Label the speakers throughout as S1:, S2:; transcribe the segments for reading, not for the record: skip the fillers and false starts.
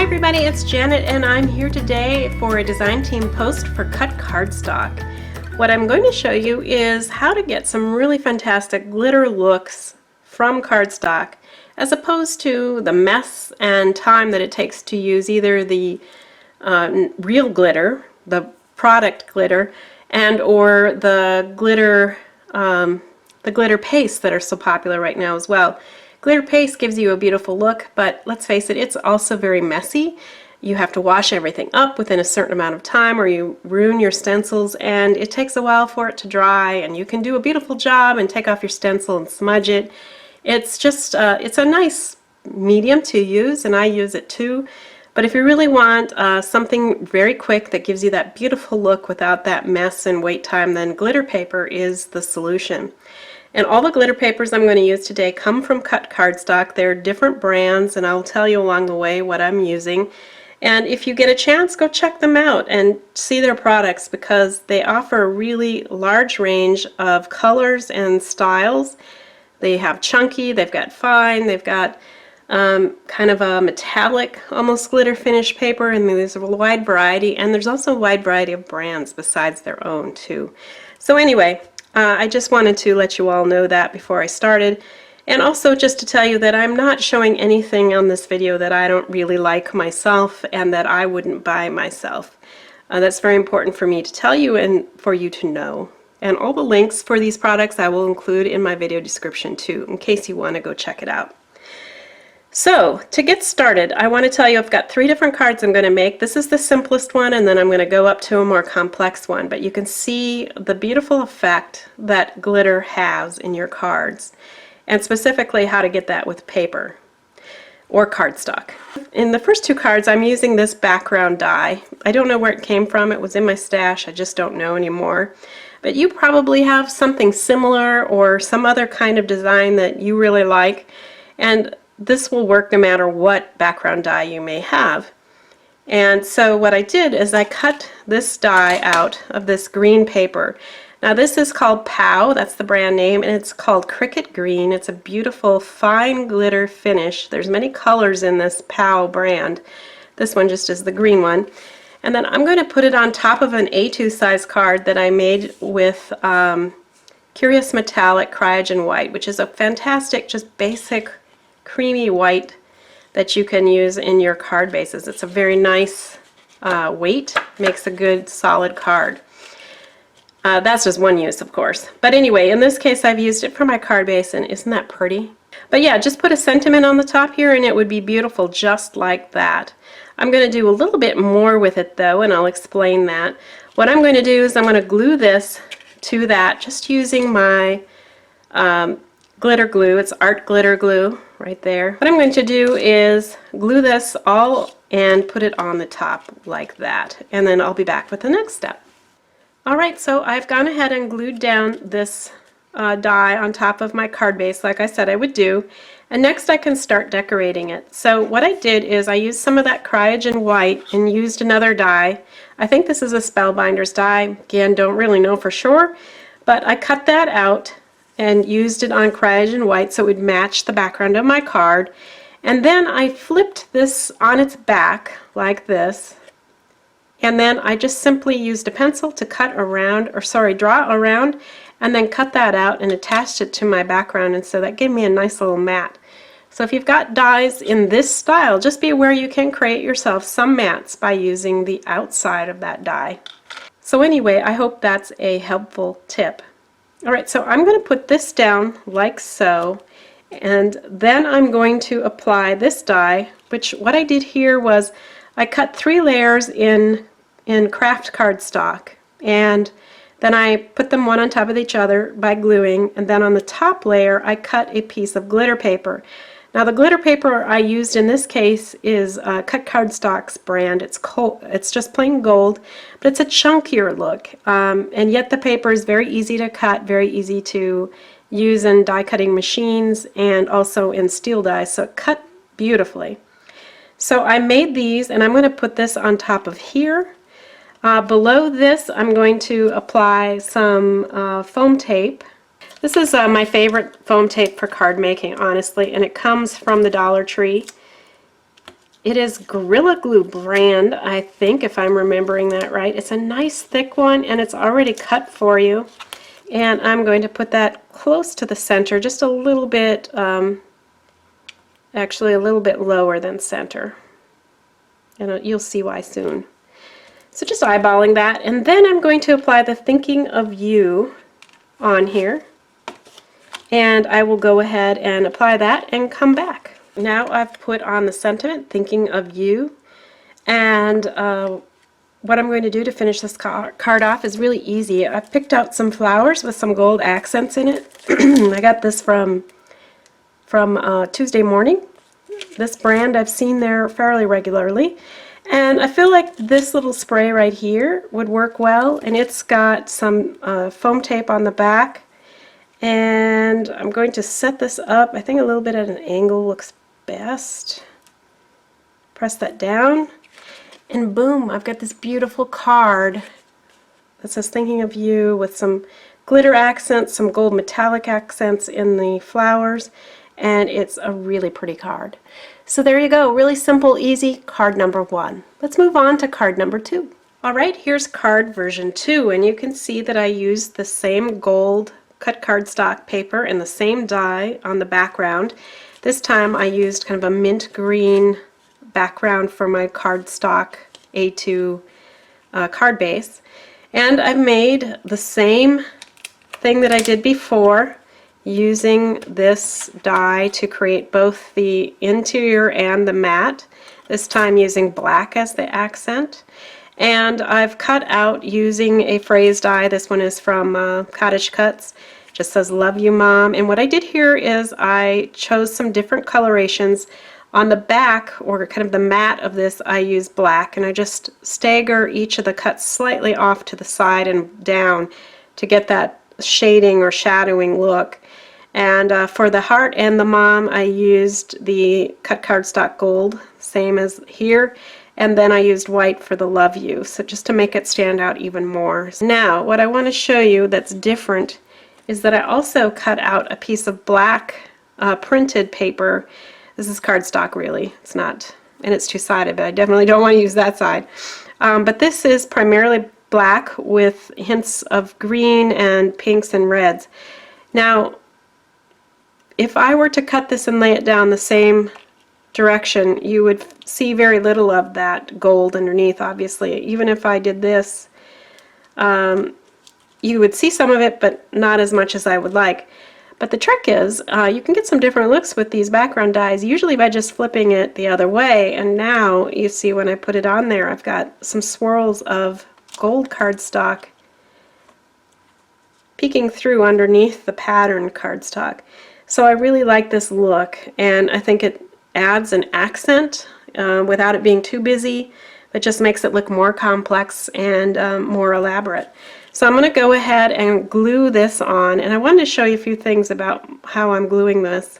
S1: Hi everybody, it's Janet and I'm here today for a design team post for CutCardStock. What I'm going to show you is how to get some really fantastic glitter looks from cardstock as opposed to the mess and time that it takes to use either the real glitter, the product glitter, and or the glitter pastes that are so popular right now as well. Glitter paste gives you a beautiful look, but let's face it, it's also very messy. You have to wash everything up within a certain amount of time or you ruin your stencils, and it takes a while for it to dry, and you can do a beautiful job and take off your stencil and smudge it. It's just, it's a nice medium to use, and I use it too. But if you really want something very quick that gives you that beautiful look without that mess and wait time, then glitter paper is the solution. And all the glitter papers I'm going to use today come from CutCardStock. They're different brands, and I'll tell you along the way what I'm using. And if you get a chance, go check them out and see their products, because they offer a really large range of colors and styles. They have chunky, they've got fine, they've got kind of a metallic, almost glitter finish paper, and there's a wide variety, and there's also a wide variety of brands besides their own too. So anyway, I just wanted to let you all know that before I started, and also just to tell you that I'm not showing anything on this video that I don't really like myself and that I wouldn't buy myself. That's very important for me to tell you and for you to know. And all the links for these products I will include in my video description too, in case you want to go check it out. So, to get started, I want to tell you I've got 3 different cards I'm going to make. This is the simplest one, and then I'm going to go up to a more complex one. But you can see the beautiful effect that glitter has in your cards, and specifically how to get that with paper or cardstock. In the first 2 cards, I'm using this background die. I don't know where it came from. It was in my stash. I just don't know anymore. But you probably have something similar or some other kind of design that you really like, and this will work no matter what background die you may have. And so what I did is I cut this die out of this green paper. Now this is called POW, that's the brand name, and it's called Cricket Green. It's a beautiful fine glitter finish. There's many colors in this POW brand. This one just is the green one. And then I'm going to put it on top of an A2 size card that I made with Curious Metallic Cryogen White, which is a fantastic, just basic creamy white that you can use in your card bases. It's a very nice weight, makes a good solid card. That's just one use, of course. But anyway, in this case I've used it for my card base, and isn't that pretty? But yeah, just put a sentiment on the top here and it would be beautiful just like that. I'm going to do a little bit more with it though, and I'll explain that. What I'm going to do is I'm going to glue this to that just using my glitter glue. It's art glitter glue right there. What I'm going to do is glue this all and put it on the top like that, and then I'll be back with the next step. Alright, so I've gone ahead and glued down this die on top of my card base like I said I would do, and next I can start decorating it. So what I did is I used some of that Cryogen White and used another die. I think this is a Spellbinders die. Again, don't really know for sure, but I cut that out and used it on Cryogen White so it would match the background of my card. And then I flipped this on its back like this, and then I just simply used a pencil to cut around, or sorry, draw around, and then cut that out and attached it to my background, and so that gave me a nice little mat. So if you've got dies in this style, just be aware you can create yourself some mats by using the outside of that die. So anyway, I hope that's a helpful tip. Alright, so I'm going to put this down like so, and then I'm going to apply this die, which what I did here was I cut 3 layers in craft cardstock, and then I put them one on top of each other by gluing, and then on the top layer I cut a piece of glitter paper. Now the glitter paper I used in this case is CutCardStock's brand. It's just plain gold, but it's a chunkier look, and yet the paper is very easy to cut, very easy to use in die cutting machines and also in steel dies, so it cut beautifully. So I made these, and I'm going to put this on top of here. Below this I'm going to apply some foam tape. This is my favorite foam tape for card making, honestly, and it comes from the Dollar Tree. It is Gorilla Glue brand, I think, if I'm remembering that right. It's a nice thick one, and it's already cut for you. And I'm going to put that close to the center, just a little bit, actually a little bit lower than center. And you'll see why soon. So just eyeballing that, and then I'm going to apply the Thinking of You on here. And I will go ahead and apply that and come back. Now I've put on the sentiment, Thinking of You, and what I'm going to do to finish this card off is really easy. I picked out some flowers with some gold accents in it. I got this from Tuesday Morning. This brand I've seen there fairly regularly. And I feel like this little spray right here would work well, and it's got some foam tape on the back. And I'm going to set this up, I think a little bit at an angle looks best. Press that down, and boom, I've got this beautiful card that says Thinking of You with some glitter accents, some gold metallic accents in the flowers, and it's a really pretty card. So there you go, really simple, easy card number 1. Let's move on to card number 2. Alright, here's card version 2, and you can see that I used the same gold CutCardStock paper and the same die on the background. This time I used kind of a mint green background for my Cardstock A2 card base. And I've made the same thing that I did before, using this die to create both the interior and the matte, this time using black as the accent. And I've cut out using a phrase die. This one is from Cottage Cuts. Just says Love You Mom. And what I did here is I chose some different colorations. On the back, or kind of the matte of this, I use black, and I just stagger each of the cuts slightly off to the side and down to get that shading or shadowing look. And for the heart and the mom, I used the CutCardStock Gold, same as here, and then I used white for the Love You, so just to make it stand out even more. Now, what I want to show you that's different is that I also cut out a piece of black printed paper. This is cardstock, really. It's not, and it's two-sided, but I definitely don't want to use that side. But this is primarily black with hints of green and pinks and reds. Now, if I were to cut this and lay it down the same direction, you would see very little of that gold underneath, obviously. Even if I did this, you would see some of it, but not as much as I would like. But the trick is, you can get some different looks with these background dies, usually by just flipping it the other way. And now, you see when I put it on there, I've got some swirls of gold cardstock peeking through underneath the pattern cardstock. So I really like this look, and I think it adds an accent without it being too busy. It just makes it look more complex and more elaborate. So I'm going to go ahead and glue this on, and I wanted to show you a few things about how I'm gluing this.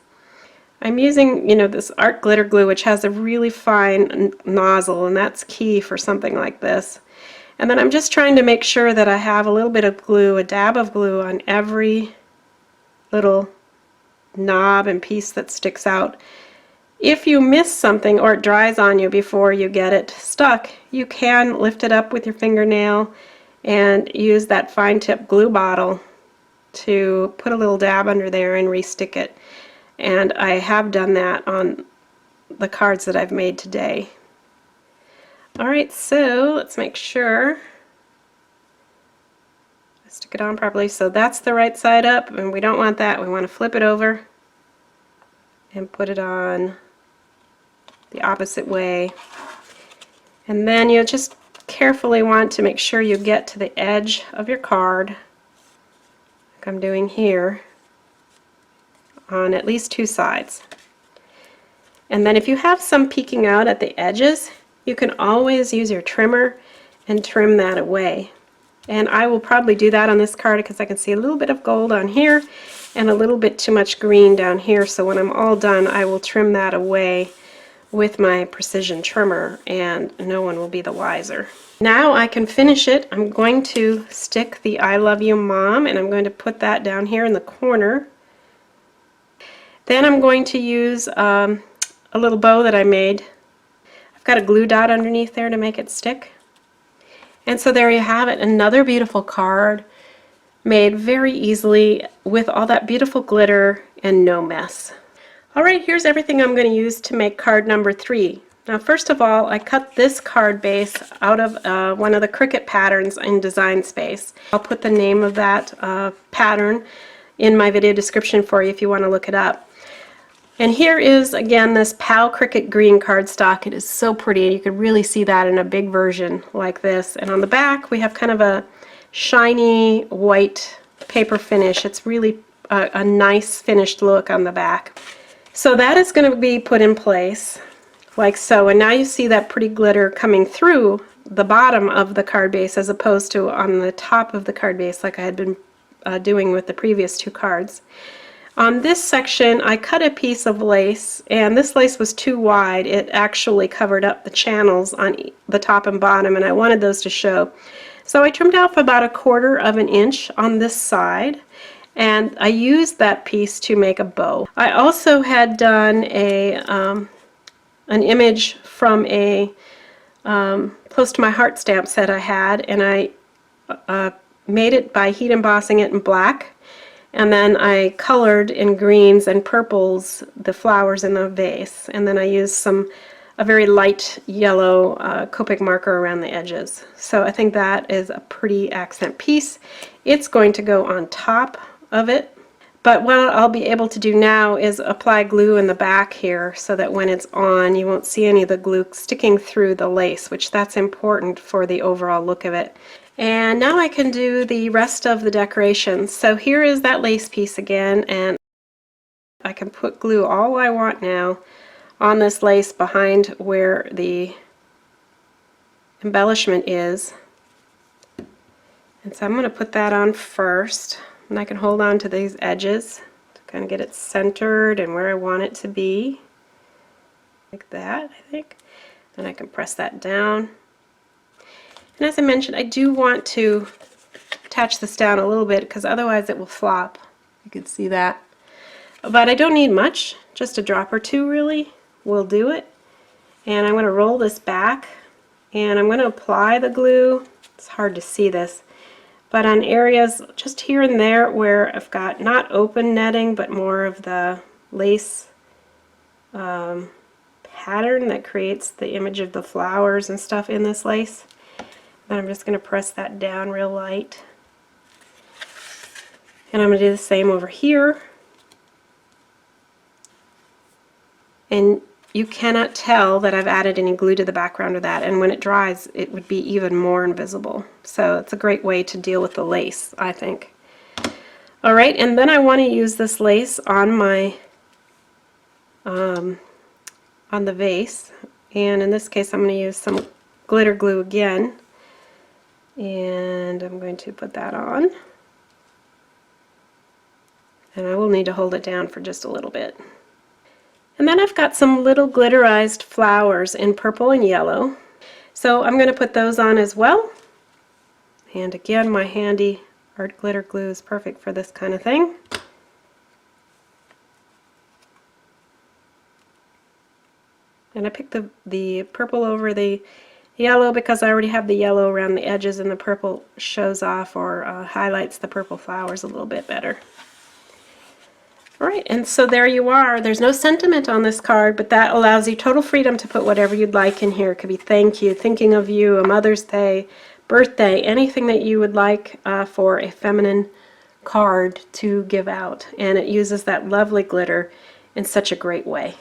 S1: I'm using, this art glitter glue, which has a really fine nozzle, and that's key for something like this. And then I'm just trying to make sure that I have a little bit of glue, a dab of glue on every little knob and piece that sticks out. If you miss something or it dries on you before you get it stuck, you can lift it up with your fingernail and use that fine tip glue bottle to put a little dab under there and re-stick it. And I have done that on the cards that I've made today. Alright, so let's make sure I stick it on properly. So that's the right side up, and we don't want that. We want to flip it over and put it on the opposite way. And then you'll just carefully want to make sure you get to the edge of your card, like I'm doing here, on at least two sides. And then if you have some peeking out at the edges, you can always use your trimmer and trim that away. And I will probably do that on this card because I can see a little bit of gold on here and a little bit too much green down here. So when I'm all done, I will trim that away with my precision trimmer, and no one will be the wiser. Now I can finish it. I'm going to stick the I Love You Mom, and I'm going to put that down here in the corner. Then I'm going to use a little bow that I made. I've got a glue dot underneath there to make it stick. And so there you have it, another beautiful card made very easily with all that beautiful glitter and no mess. Alright, here's everything I'm going to use to make card number 3. Now first of all, I cut this card base out of one of the Cricut patterns in Design Space. I'll put the name of that pattern in my video description for you if you want to look it up. And here is again this POW Cricut green cardstock. It is so pretty, and you can really see that in a big version like this. And on the back we have kind of a shiny white paper finish. It's really a nice finished look on the back. So that is going to be put in place like so, and now you see that pretty glitter coming through the bottom of the card base as opposed to on the top of the card base like I had been doing with the previous 2 cards. On this section I cut a piece of lace, and this lace was too wide. It actually covered up the channels on the top and bottom, and I wanted those to show. So I trimmed off about 1/4 of an inch on this side, and I used that piece to make a bow. I also had done an image from a close to my heart stamp set I had, and I made it by heat embossing it in black. And then I colored in greens and purples the flowers in the vase. And then I used a very light yellow Copic marker around the edges. So I think that is a pretty accent piece. It's going to go on top of it. But what I'll be able to do now is apply glue in the back here so that when it's on you won't see any of the glue sticking through the lace, which that's important for the overall look of it. And now I can do the rest of the decorations. So here is that lace piece again, and I can put glue all I want now on this lace behind where the embellishment is. And so I'm going to put that on first, and I can hold on to these edges to kind of get it centered and where I want it to be. Like that, I think. Then I can press that down. And as I mentioned, I do want to attach this down a little bit because otherwise it will flop. You can see that. But I don't need much, just a drop or 2 really will do it. And I'm going to roll this back, and I'm going to apply the glue. It's hard to see this, but on areas just here and there where I've got not open netting but more of the lace pattern that creates the image of the flowers and stuff in this lace. And I'm just going to press that down real light. And I'm going to do the same over here. And you cannot tell that I've added any glue to the background of that, and when it dries it would be even more invisible. So it's a great way to deal with the lace, I think. Alright, and then I want to use this lace on my on the vase, and in this case I'm going to use some glitter glue again. And I'm going to put that on, and I will need to hold it down for just a little bit. And then I've got some little glitterized flowers in purple and yellow, so I'm going to put those on as well. And again, my handy art glitter glue is perfect for this kind of thing. And I picked the purple over the yellow because I already have the yellow around the edges, and the purple shows off or highlights the purple flowers a little bit better. Alright, and so there you are. There's no sentiment on this card, but that allows you total freedom to put whatever you'd like in here. It could be thank you, thinking of you, a Mother's Day, birthday, anything that you would like for a feminine card to give out. And it uses that lovely glitter in such a great way.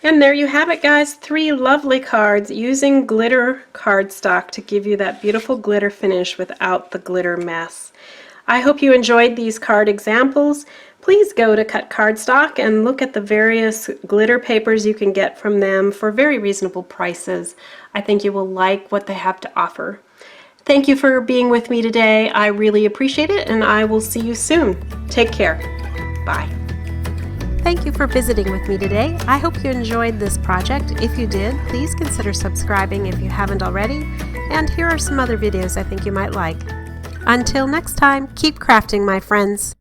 S1: And there you have it, guys. 3 lovely cards using glitter cardstock to give you that beautiful glitter finish without the glitter mess. I hope you enjoyed these card examples. Please go to CutCardStock and look at the various glitter papers you can get from them for very reasonable prices. I think you will like what they have to offer. Thank you for being with me today. I really appreciate it, and I will see you soon. Take care. Bye. Thank you for visiting with me today. I hope you enjoyed this project. If you did, please consider subscribing if you haven't already, and here are some other videos I think you might like. Until next time, keep crafting, my friends.